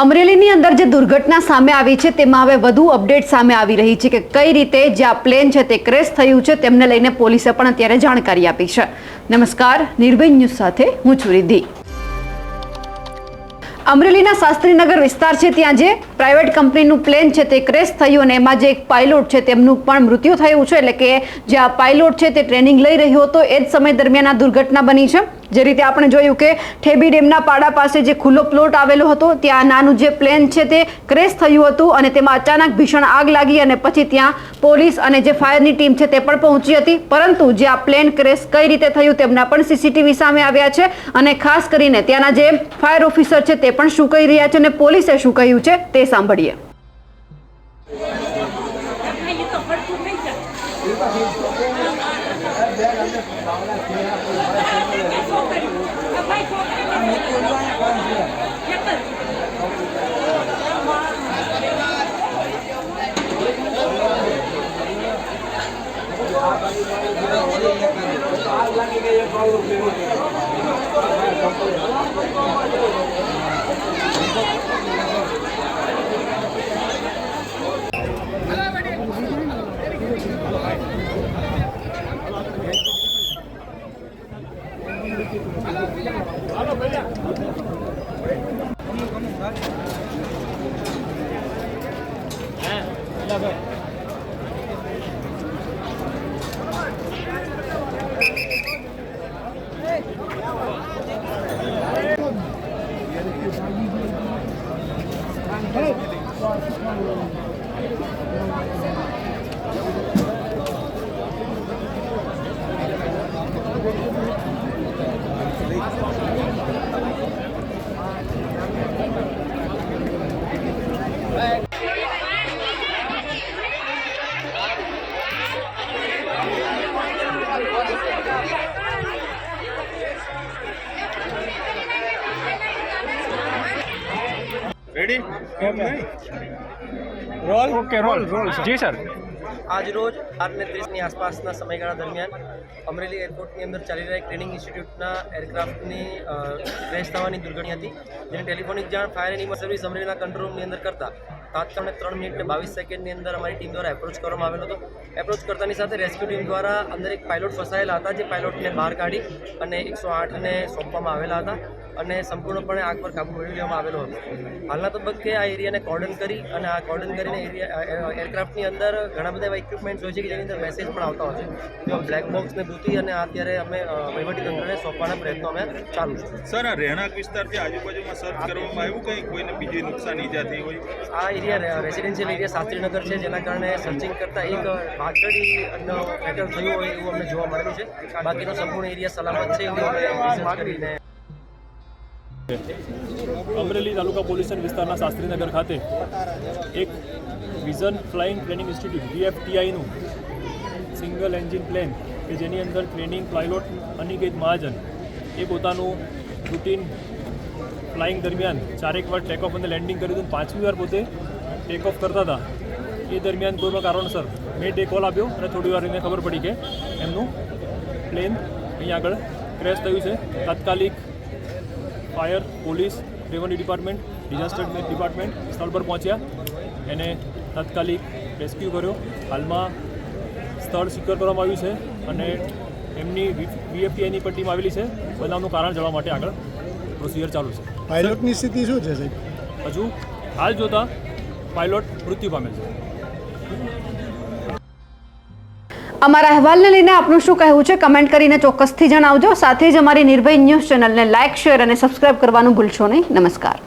અમરેલીની અંદર જે દુર્ઘટના સામે આવી છે તેમાં હવે વધુ અપડેટ સામે આવી રહી છે કે કઈ રીતે જે આ પ્લેન છે તે ક્રેશ થયું છે તેમને લઈને પોલીસે પણ અત્યારે જાણકારી આપી છે। નમસ્કાર, નિર્ભય ન્યૂઝ સાથે હું છું રિદ્ધિ। અમરેલીના શાસ્ત્રીનગર વિસ્તાર છે ત્યાં જે પ્રાઇવેટ કંપનીનું પ્લેન છે તે ક્રેશ થયું અને એમાં જે એક પાયલોટ છે તેમનું પણ મૃત્યુ થયું છે। એટલે કે જે આ પાયલોટ છે તે ટ્રેનિંગ લઈ રહ્યો હતો એ જ સમય દરમિયાન આ દુર્ઘટના બની છે। જે રીતે આપણે જોયું કે ઠેબી ડેમના પાડા પાસે જે ખુલ્લો પ્લોટ આવેલો હતો ત્યાં નાનું જે પ્લેન છે તે ક્રેશ થયું હતું અને તેમાં અચાનક ભીષણ આગ લાગી અને પછી ત્યાં પોલીસ અને જે ફાયરની ટીમ છે તે પણ પહોંચી હતી। પરંતુ જે આ પ્લેન ક્રેશ કઈ રીતે થયું તેમના પણ સીસીટીવી સામે આવ્યા છે અને ખાસ કરીને ત્યાંના જે ફાયર ઓફિસર છે તે પણ શું કહી રહ્યા છે અને પોલીસે શું કહ્યું છે તે સાંભળીએ। Ready roll okay roll roll जी सर। आज रोज 8:30 आसपासना समयगाळा दरमियान अमरेली एरपोर्टनी अंदर चाली रहेला ट्रेनिंग इंस्टिट्यूटना एरक्राफ्टनी क्रेश थवानी दुर्घटना हती जेने टेलिफोनिक जाण फायर एंड इमरजन्सी सर्विस अमरेलीना कंट्रोल रूमनी अंदर करता तात्कालिक 3 मिनिट ने 22 सेकंडनी अंदर अमारी टीम द्वारा एप्रोच करवामां आवेलो हतो। एप्रोच करतानी साथे रेस्क्यू टीम द्वारा अंदर एक पायलट फसायेला हता जे पायलटने बहार काढी अने 108 ने सोंपवामां आवेला हता અને સંપૂર્ણપણે આગ પર કાબુ મેળવી લેવામાં આવેલો હતો। હાલના તબક્કે આ એરિયાને કોર્ડન કરી અને આ કોર્ડન કરીને એરક્રાફ્ટની અંદર ઘણા બધા એવા ઇક્વિપમેન્ટ્સ હોય છે કે જેની અંદર મેસેજ પણ આવતા હોય છે જેમાં બ્લેક બોક્સને ભૂતી અને અત્યારે અમે વહીવટીતંત્રને સોંપવાના પ્રયત્નો અમે ચાલુ છે। સર, આ રહેણાંક વિસ્તારથી આજુબાજુમાં સર્ચ કરવામાં આવ્યું કંઈ કોઈને બીજી નુકસાન ઈજા થઈ હોય? આ એરિયા રેસિડેન્શિયલ એરિયા શાસ્ત્રીનગર છે જેના કારણે સર્ચિંગ કરતાં એક પાછળી ફેટલ થયું હોય એવું અમને જોવા મળેલું છે। બાકીનો સંપૂર્ણ એરિયા સલામત છે એવું અમે રિસર્ચ કરીને અમરેલી તાલુકા પોલીસ વિસ્તારના શાસ્ત્રીનગર ખાતે એક વિઝન ફ્લાઇંગ ટ્રેનિંગ ઇન્સ્ટિટ્યૂટ VFTIનું સિંગલ એન્જિન પ્લેન કે જેની અંદર ટ્રેનિંગ પાયલોટ અનિકેત મહાજન એ પોતાનું રૂટીન ફ્લાઇંગ દરમિયાન 4 વાર ટેક ઓફ અને લેન્ડિંગ કર્યું હતું। 5મી વાર પોતે ટેક ઓફ કરતા હતા એ દરમિયાન કોઈ પણ કારણસર મેં ડે કોલ આપ્યો અને થોડી વાર એને ખબર પડી કે એમનું પ્લેન અહીંયા આગળ ક્રેશ થયું છે। તાત્કાલિક fire, police, revenue department, disaster department સ્થળ પર પહોંચ્યા, એને તાત્કાલિક રેસ્ક્યુ કર્યો। હાલમાં સ્થળ સિક્યોર કરવામાં આવ્યું છે અને એમની VFTIની પણ ટીમ આવેલી છે। બનાવનું કારણ જાણવા માટે આગળ પ્રોસિજર ચાલુ છે। પાયલોટની સ્થિતિ શું છે સાહેબ? હજુ હાલ જોતા પાયલોટ મૃત્યુ પામેલ છે। અમારા અહેવાલને લઈને આપનું શું કહેવું છે કમેન્ટ કરીને ચોક્કસથી જણાવજો। સાથે જ અમારી નિર્ભય ન્યૂઝ ચેનલને લાઇક, શેર અને સબસ્ક્રાઇબ કરવાનું ભૂલશો નહીં। નમસ્કાર।